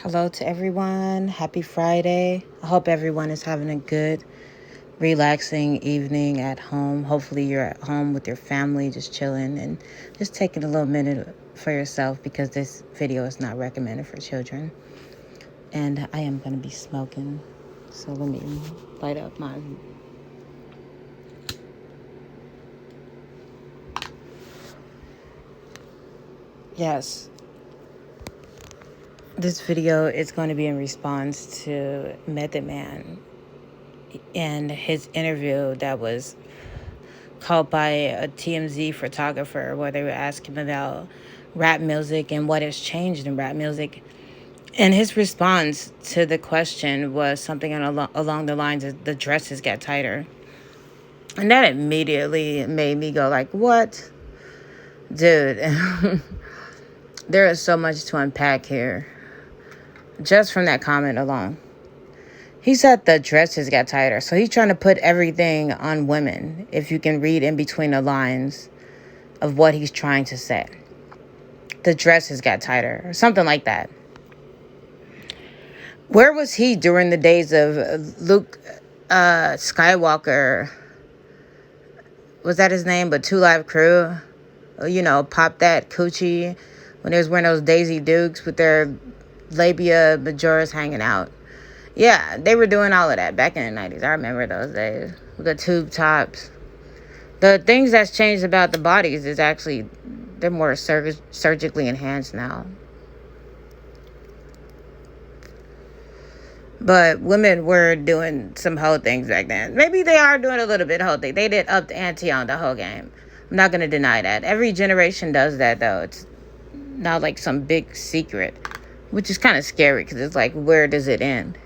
Hello to everyone. Happy Friday. I hope everyone is having a good, relaxing evening at home. Hopefully, you're at home with your family, just chilling and just taking a little minute for yourself because this video is not recommended for children. And I am going to be smoking. So let me light up mine. Yes. This video is going to be in response to Method Man and his interview that was called by a TMZ photographer where they were asking him about rap music and what has changed in rap music. And his response to the question was something along the lines of the dresses get tighter. And that immediately made me go like, what? Dude, there is so much to unpack here just from that comment alone. He said the dresses got tighter. So he's trying to put everything on women, if you can read in between the lines of what he's trying to say. The dresses got tighter, or something like that. Where was he during the days of Luke Skywalker? Was that his name? But 2 Live Crew? You know, Pop That Coochie. When they was wearing those Daisy Dukes with their labia majoras hanging out. Yeah, they were doing all of that back in the 90s. I remember those days. With the tube tops. The things that's changed about the bodies is actually, they're more surgically enhanced now. But women were doing some whole things back then. Maybe they are doing a little bit whole thing. They did up the ante on the whole game. I'm not going to deny that. Every generation does that, though. It's not like some big secret, which is kind of scary because it's like, where does it end?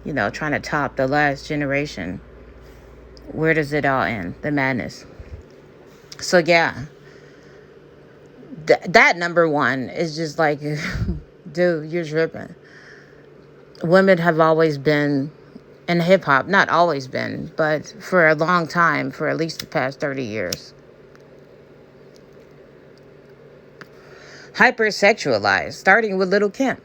You know, trying to top the last generation. Where does it all end? The madness. So, yeah. That number one is just like, dude, you're tripping. Women have always been in hip hop, not always been, but for a long time, for at least the past 30 years. Hypersexualized, starting with Lil' Kim,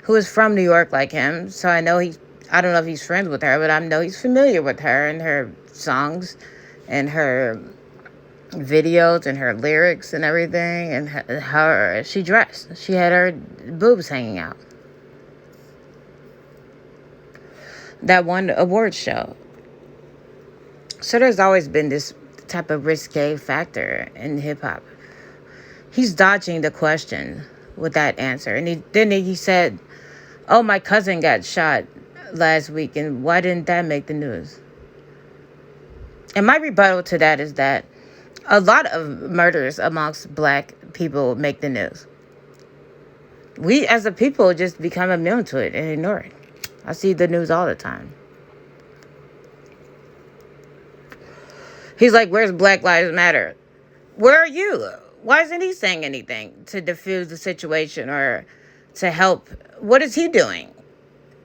who is from New York like him. So I know I don't know if he's friends with her, but I know he's familiar with her and her songs and her videos and her lyrics and everything, and how she dressed. She had her boobs hanging out. That one award show. So there's always been this type of risque factor in hip hop. He's dodging the question with that answer. And then he said, oh, my cousin got shot last week, and why didn't that make the news? And my rebuttal to that is that a lot of murders amongst black people make the news. We as a people just become immune to it and ignore it. I see the news all the time. He's like, where's Black Lives Matter? Where are you? Why isn't he saying anything to diffuse the situation or to help? What is he doing?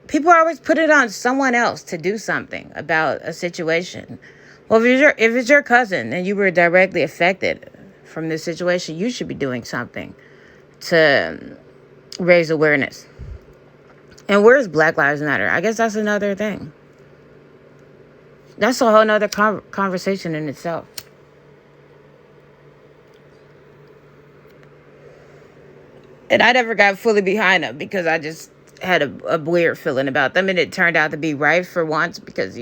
People always put it on someone else to do something about a situation. Well, if it's your cousin and you were directly affected from this situation, you should be doing something to raise awareness. And where's Black Lives Matter? I guess that's another thing. That's a whole nother conversation in itself. And I never got fully behind them because I just had a weird feeling about them. And it turned out to be right for once because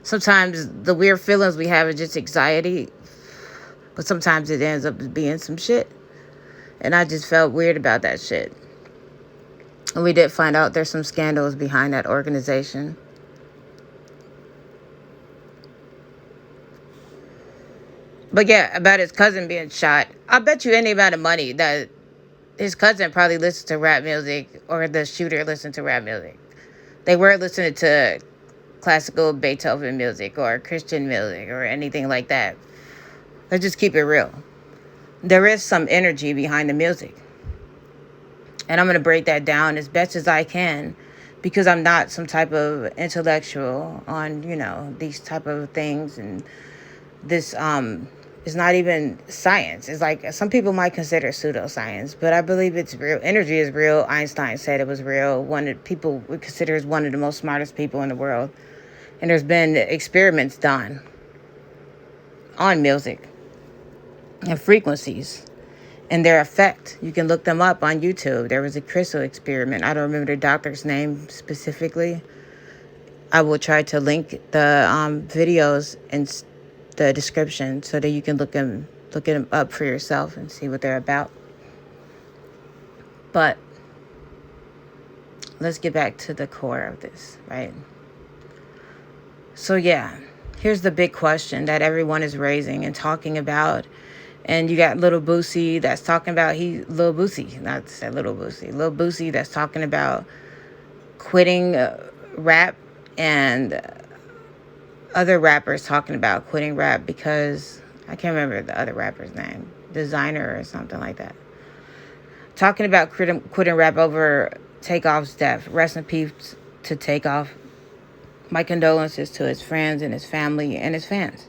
sometimes the weird feelings we have is just anxiety. But sometimes it ends up being some shit. And I just felt weird about that shit. And we did find out there's some scandals behind that organization. But yeah, about his cousin being shot. I bet you any amount of money that his cousin probably listened to rap music, or the shooter listened to rap music. They were listening to classical Beethoven music or Christian music or anything like that. Let's just keep it real. There is some energy behind the music. And I'm going to break that down as best as I can because I'm not some type of intellectual on, these type of things and this It's not even science. It's like some people might consider pseudoscience, but I believe it's real. Energy is real. Einstein said it was real. One of people would consider as one of the most smartest people in the world. And there's been experiments done on music and frequencies and their effect. You can look them up on YouTube. There was a crystal experiment. I don't remember the doctor's name specifically. I will try to link the videos in the description so that you can look them up for yourself and see what they're about. But let's get back to the core of this, right? So yeah, here's the big question that everyone is raising and talking about. And you got Lil Boosie that's talking about Lil Boosie that's talking about quitting rap, and other rappers talking about quitting rap because I can't remember the other rapper's name, Designer or something like that. Talking about quitting rap over Takeoff's death. Rest in peace to Takeoff. My condolences to his friends and his family and his fans.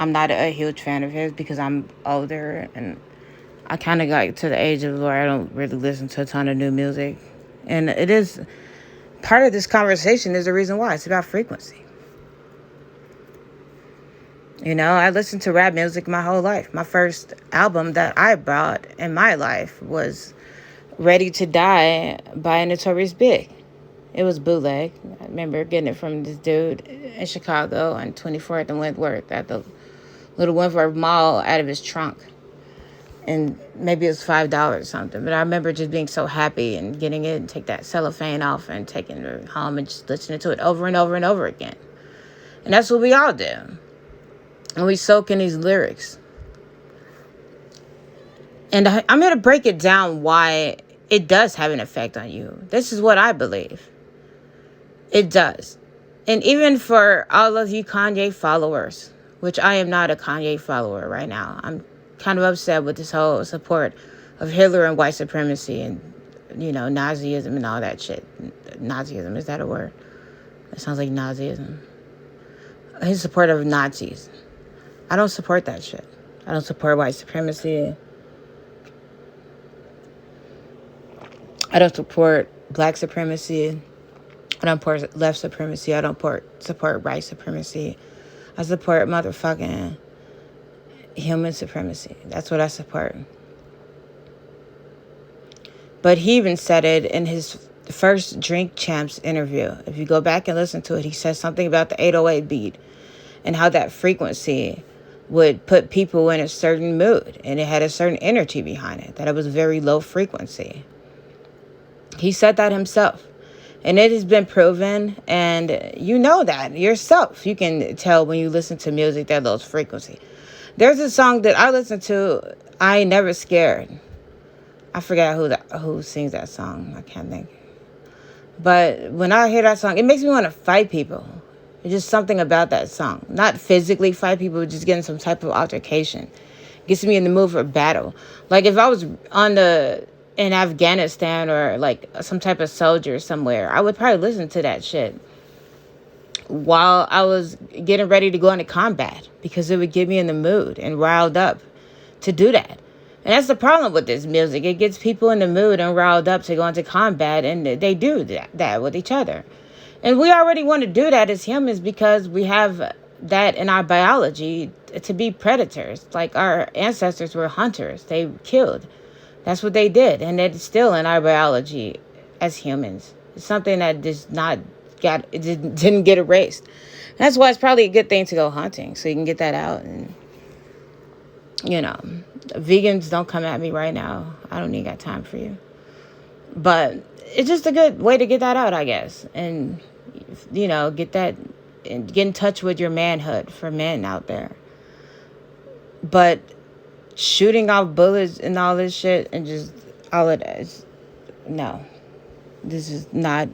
I'm not a huge fan of his because I'm older and I kind of got to the age of where I don't really listen to a ton of new music. And it is part of this conversation is the reason why. It's about frequency. You know, I listened to rap music my whole life. My first album that I bought in my life was Ready to Die by Notorious Big. It was bootleg. I remember getting it from this dude in Chicago on 24th and Wentworth at the Little Wentworth Mall out of his trunk. And maybe it was $5 or something. But I remember just being so happy and getting it and take that cellophane off and taking it home and just listening to it over and over and over again. And that's what we all do. And we soak in these lyrics. And I'm going to break it down why it does have an effect on you. This is what I believe. It does. And even for all of you Kanye followers, which I am not a Kanye follower right now. I'm kind of upset with this whole support of Hitler and white supremacy and, you know, Nazism and all that shit. Nazism, is that a word? That sounds like Nazism. His support of Nazis. I don't support that shit. I don't support white supremacy. I don't support black supremacy. I don't support left supremacy. I don't support right supremacy. I support motherfucking human supremacy. That's what I support. But he even said it in his first Drink Champs interview. If you go back and listen to it, he says something about the 808 beat and how that frequency would put people in a certain mood and it had a certain energy behind it, that it was very low frequency. He said that himself. And it has been proven, and you know that yourself. You can tell when you listen to music that low frequency. There's a song that I listen to, I Ain't Never Scared. I forgot who sings that song. I can't think. But when I hear that song, it makes me want to fight people. It's just something about that song. Not physically fight people, but just getting some type of altercation. Gets me in the mood for battle. Like if I was in Afghanistan or like some type of soldier somewhere, I would probably listen to that shit while I was getting ready to go into combat because it would get me in the mood and riled up to do that. And that's the problem with this music. It gets people in the mood and riled up to go into combat, and they do that with each other. And we already want to do that as humans because we have that in our biology to be predators. Like our ancestors were hunters. They killed. That's what they did. And it's still in our biology as humans. It's something that didn't get erased. And that's why it's probably a good thing to go hunting. So you can get that out. And, you know, vegans, don't come at me right now. I don't even got time for you. But it's just a good way to get that out, I guess. And, you know, get in touch with your manhood for men out there. But shooting off bullets and all this shit and just all of that is, no. This is not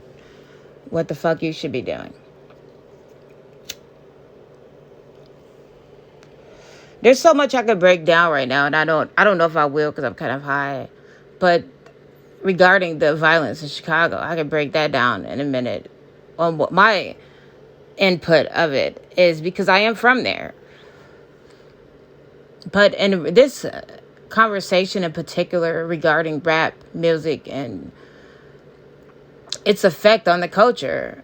what the fuck you should be doing. There's so much I could break down right now, and I don't know if I will because I'm kind of high. But regarding the violence in Chicago, I could break that down in a minute. On what my input of it is because I am from there. But in this conversation in particular regarding rap music and its effect on the culture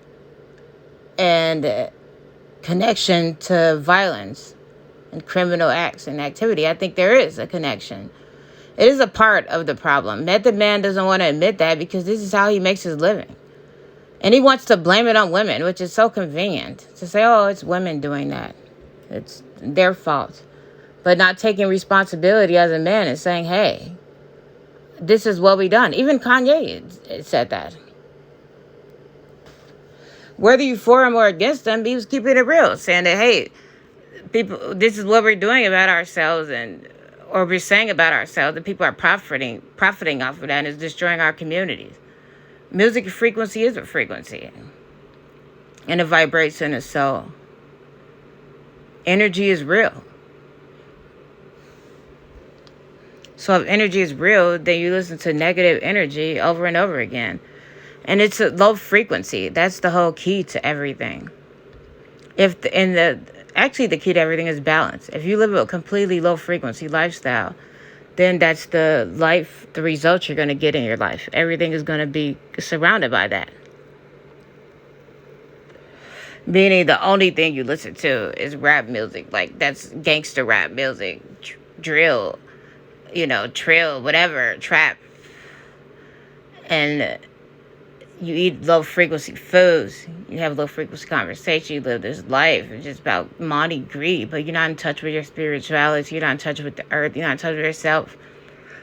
and connection to violence and criminal acts and activity, I think there is a connection. It is a part of the problem. Method Man doesn't want to admit that because this is how he makes his living. And he wants to blame it on women, which is so convenient to say, oh, it's women doing that. It's their fault. But not taking responsibility as a man and saying, hey, this is what we done. Even Kanye said that. Whether you for him or against him, he was keeping it real, saying that, hey, people, this is what we're doing about ourselves, or we're saying about ourselves, that people are profiting off of that, and is destroying our communities. Music frequency is a frequency, and it vibrates in the soul. Energy is real. So if energy is real, then you listen to negative energy over and over again. And it's a low frequency. That's the whole key to everything. Actually the key to everything is balance. If you live a completely low frequency lifestyle, then that's the results you're going to get in your life. Everything is going to be surrounded by that. Meaning the only thing you listen to is rap music. Like, that's gangster rap music, drill, trill, whatever, trap. And you eat low frequency foods. You have low frequency conversation. You live this life. It's just about money, greed. But you're not in touch with your spirituality. You're not in touch with the earth. You're not in touch with yourself.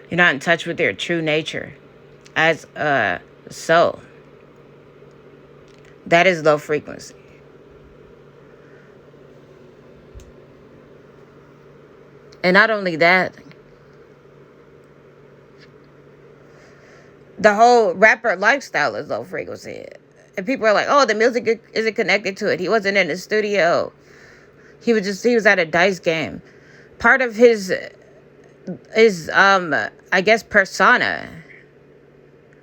You're not in touch with your true nature as a soul. That is low frequency. And not only that, the whole rapper lifestyle is low frequency. And people are like, oh, the music isn't connected to it. He wasn't in the studio. He was at a dice game. Part of his I guess, persona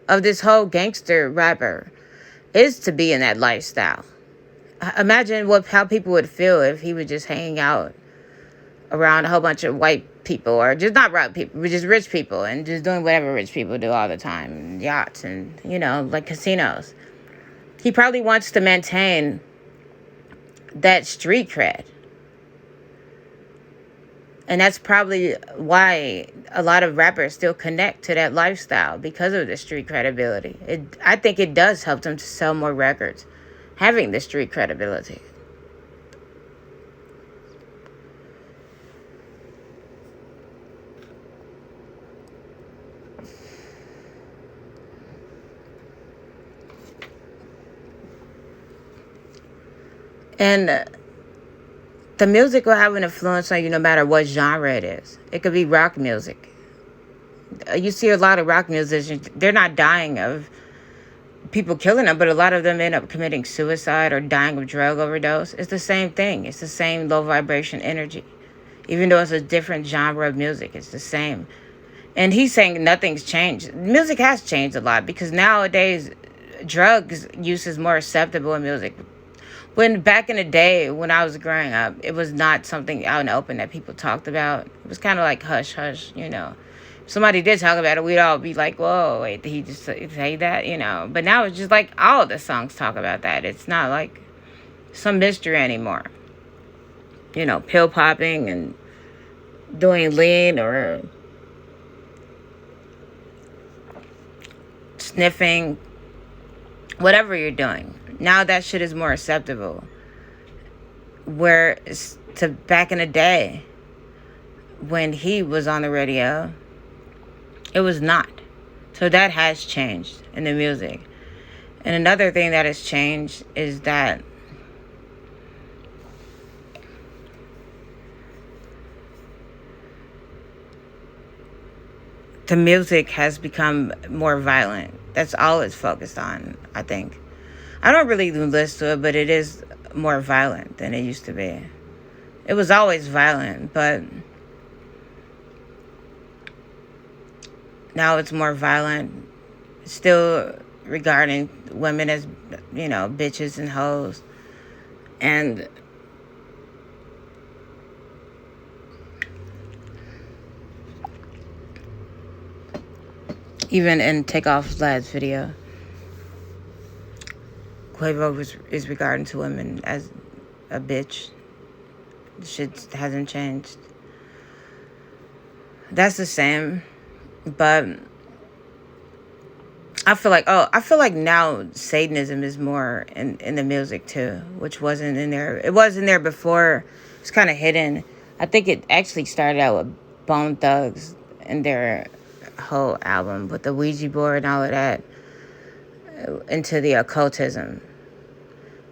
of this whole gangster rapper is to be in that lifestyle. Imagine how people would feel if he was just hanging out around a whole bunch of white people, or just not white people, but just rich people, and just doing whatever rich people do all the time, yachts and, like casinos. He probably wants to maintain that street cred. And that's probably why a lot of rappers still connect to that lifestyle, because of the street credibility. I think it does help them to sell more records, having the street credibility. And the music will have an influence on you no matter what genre it is. It could be rock music. You see a lot of rock musicians, they're not dying of people killing them, but a lot of them end up committing suicide or dying of drug overdose. It's the same thing. It's the same low vibration energy. Even though it's a different genre of music, it's the same. And he's saying nothing's changed. Music has changed a lot, because nowadays drugs use is more acceptable in music. When back in the day, when I was growing up, it was not something out in the open that people talked about. It was kind of like hush, hush, If somebody did talk about it, we'd all be like, whoa, wait, did he just say that, But now it's just like all the songs talk about that. It's not like some mystery anymore. Pill popping and doing lean or sniffing, whatever you're doing. Now that shit is more acceptable. Where to back in the day, when he was on the radio, it was not. So that has changed in the music. And another thing that has changed is that the music has become more violent. That's all it's focused on, I think. I don't really listen to it, but it is more violent than it used to be. It was always violent, but now it's more violent. Still regarding women as, bitches and hoes. And even in Takeoff's last video, Quavo is regarding to women as a bitch. Shit hasn't changed. That's the same. But I feel like now Satanism is more in the music too, which wasn't in there. It was in there before. It's kind of hidden. I think it actually started out with Bone Thugs and their whole album with the Ouija board and all of that, into the occultism.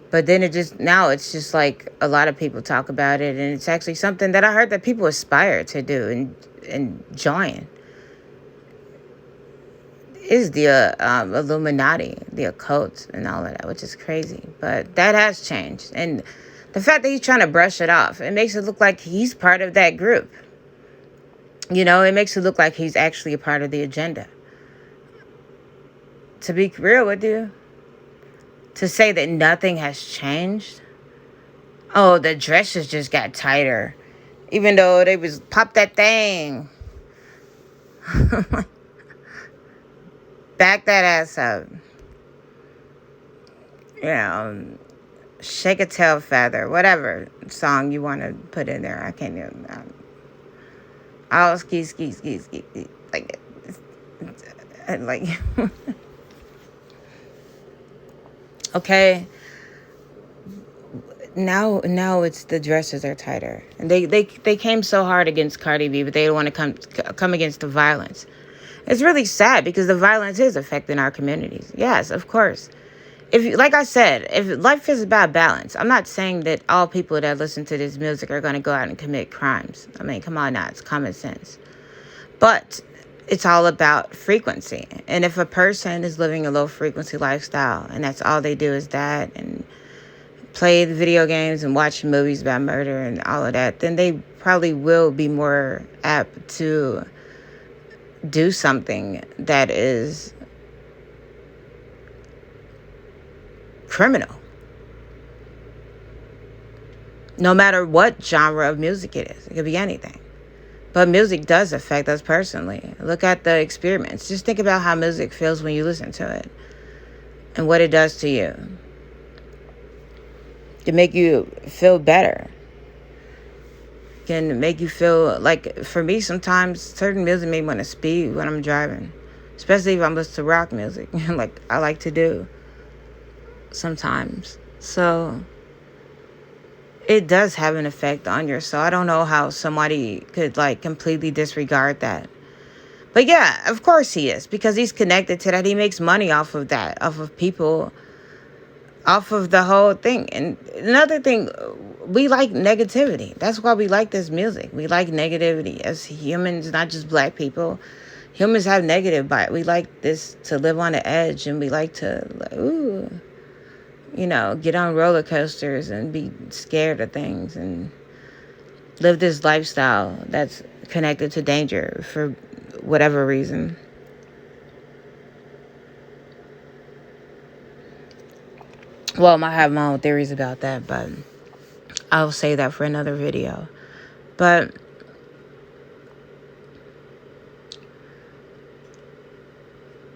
But then now it's just like a lot of people talk about it, and it's actually something that I heard that people aspire to do and join. Is the Illuminati, the occult, and all of that, which is crazy. But that has changed. And the fact that he's trying to brush it off, it makes it look like he's part of that group. You know, it makes it look like he's actually a part of the agenda. To be real with you, to say that nothing has changed, oh, the dresses just got tighter, even though they was pop that thing. Back that ass up. You know, shake a tail feather, whatever song you want to put in there. I can't even. I'll ski, like, like. Okay. Now it's the dresses are tighter, and they came so hard against Cardi B, but they don't want to come against the violence. It's really sad because the violence is affecting our communities. Yes, of course. Like I said, if life is about balance, I'm not saying that all people that listen to this music are going to go out and commit crimes. I mean, come on now, it's common sense. But it's all about frequency. And if a person is living a low frequency lifestyle and that's all they do is that and play the video games and watch movies about murder and all of that, then they probably will be more apt to do something that is criminal. No matter what genre of music it is. It could be anything. But music does affect us personally. Look at the experiments. Just think about how music feels when you listen to it and what it does to you. It can make you feel better. Can make you feel like, for me, sometimes certain music may want to speed when I'm driving, especially if I'm listening to rock music, like I like to do sometimes. So it does have an effect on your soul. I don't know how somebody could like completely disregard that. But yeah, of course he is, because he's connected to that. He makes money off of that, off of people, off of the whole thing. And another thing, we like negativity. That's why we like this music. We like negativity as humans, not just black people. Humans have negative bias. We like this to live on the edge, and we like to, get on roller coasters and be scared of things and live this lifestyle that's connected to danger for whatever reason. Well, I have my own theories about that, but I'll say that for another video. But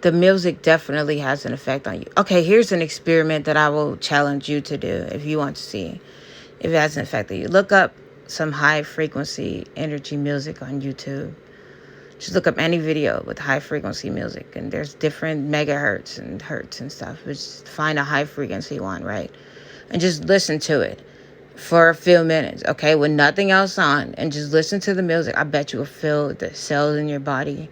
the music definitely has an effect on you. Okay, here's an experiment that I will challenge you to do if you want to see if it has an effect on you. Look up some high frequency energy music on YouTube. Just look up any video with high frequency music, and there's different megahertz and hertz and stuff. Just find a high frequency one, right? And just listen to it for a few minutes, okay, with nothing else on, and just listen to the music. I bet you will feel the cells in your body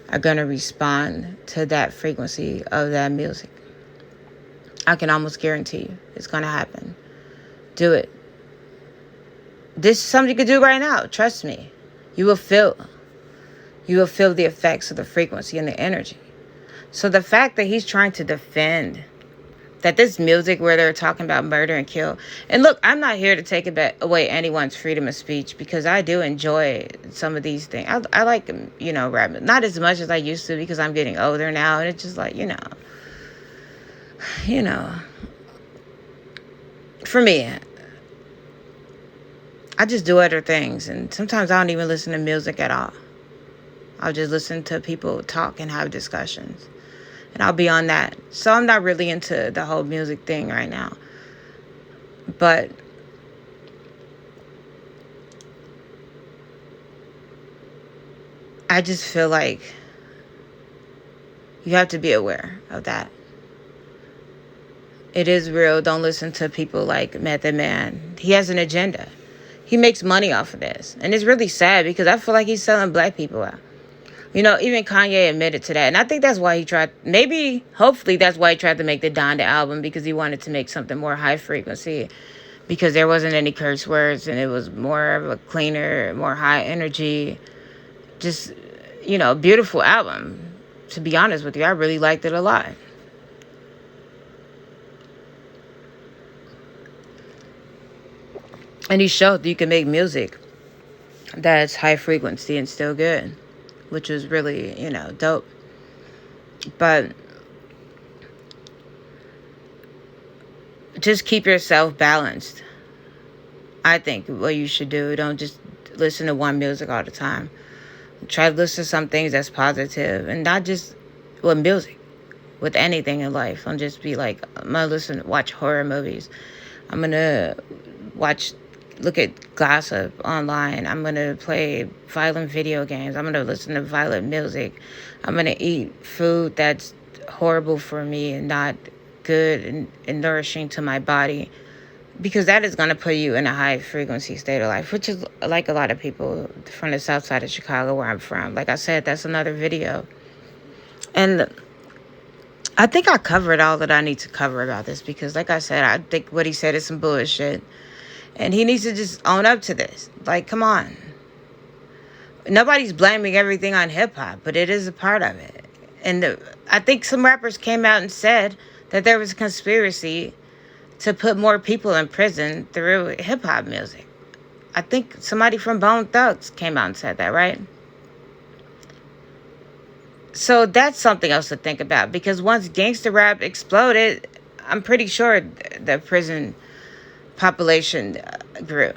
are going to respond to that frequency of that music. I can almost guarantee you it's going to happen. Do it. This is something you could do right now. Trust me. You will feel the effects of the frequency and the energy. So the fact that he's trying to defend that this music where they're talking about murder and kill. And look, I'm not here to take away anyone's freedom of speech, because I do enjoy some of these things. I like, rap. Not as much as I used to, because I'm getting older now. And it's just like, for me, I just do other things. And sometimes I don't even listen to music at all. I'll just listen to people talk and have discussions. And I'll be on that. So I'm not really into the whole music thing right now. But I just feel like you have to be aware of that. It is real. Don't listen to people like Method Man. He has an agenda. He makes money off of this. And it's really sad because I feel like he's selling black people out. Even Kanye admitted to that. And I think that's why he tried, hopefully that's why he tried to make the Donda album, because he wanted to make something more high frequency, because there wasn't any curse words and it was more of a cleaner, more high energy, just, beautiful album. To be honest with you, I really liked it a lot. And he showed that you can make music that's high frequency and still good, which was really, dope. But just keep yourself balanced. I think what you should do. Don't just listen to one music all the time. Try to listen to some things that's positive, and not just with music, with anything in life. Don't just be like, I'm going to watch horror movies. I'm going to look at gossip online. I'm going to play violent video games. I'm going to listen to violent music. I'm going to eat food that's horrible for me and not good and nourishing to my body, because that is going to put you in a high frequency state of life, which is like a lot of people from the south side of Chicago, where I'm from. Like I said, that's another video. And I think I covered all that I need to cover about this, because like I said, I think what he said is some bullshit. And he needs to just own up to this. Like, come on. Nobody's blaming everything on hip-hop, but it is a part of it. And I think some rappers came out and said that there was a conspiracy to put more people in prison through hip-hop music. I think somebody from Bone Thugs came out and said that, right? So that's something else to think about, because once gangster rap exploded, I'm pretty sure the prison population grew.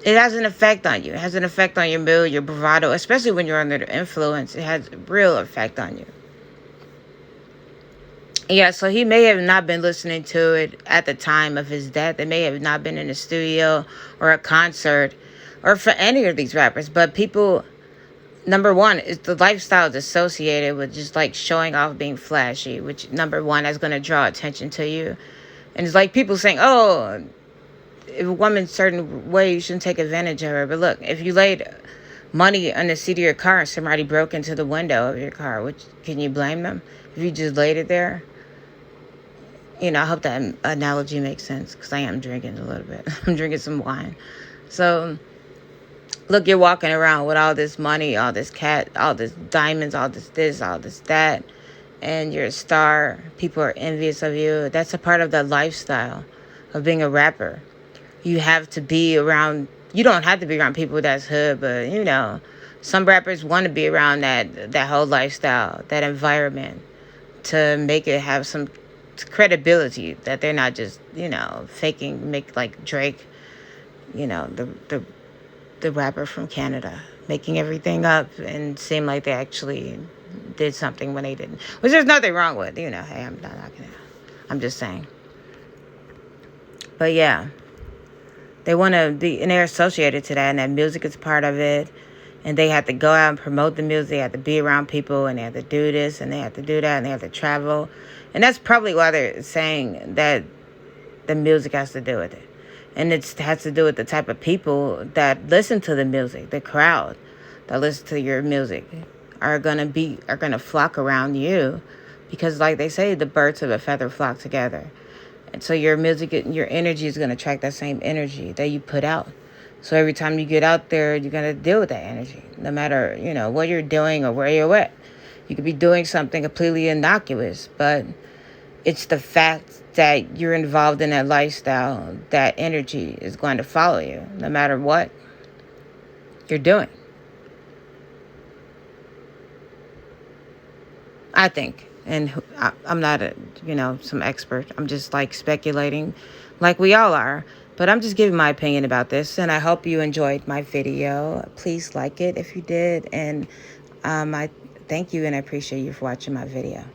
It has an effect on you. It has an effect on your mood, your bravado, especially when you're under the influence. It has a real effect on you. Yeah, so he may have not been listening to it at the time of his death. It may have not been in a studio or a concert or for any of these rappers. But people, number one, is the lifestyle is associated with just like showing off, being flashy, which number one is going to draw attention to you. And it's like people saying, oh, if a woman's a certain way, you shouldn't take advantage of her. But look, if you laid money on the seat of your car and somebody broke into the window of your car, which can you blame them? If you just laid it there? I hope that analogy makes sense, because I am drinking a little bit. I'm drinking some wine. So, look, you're walking around with all this money, all this all this diamonds, all this, all this, that, and you're a star. People are envious of you. That's a part of the lifestyle of being a rapper. You have to be around, you don't have to be around people that's hood, but, some rappers want to be around that whole lifestyle, that environment, to make it have some credibility, that they're not just, faking, make like Drake, the rapper from Canada, making everything up and seem like they actually did something when they didn't. Which there's nothing wrong with, hey, I'm not knocking it. I'm just saying. But yeah, they want to be, and they're associated to that, and that music is part of it. And they have to go out and promote the music. They have to be around people, and they have to do this, and they have to do that, and they have to travel. And that's probably why they're saying that the music has to do with it. And it has to do with the type of people that listen to the music, the crowd that listen to your music are gonna flock around you, because like they say, the birds of a feather flock together. And so your music, your energy is gonna attract that same energy that you put out. So every time you get out there, you're gonna deal with that energy, no matter, what you're doing or where you're at. You could be doing something completely innocuous, but it's the fact that you're involved in that lifestyle, that energy is going to follow you, no matter what you're doing. I think. And I'm not some expert. I'm just like speculating, like we all are. But I'm just giving my opinion about this, and I hope you enjoyed my video. Please like it if you did, and I thank you and I appreciate you for watching my video.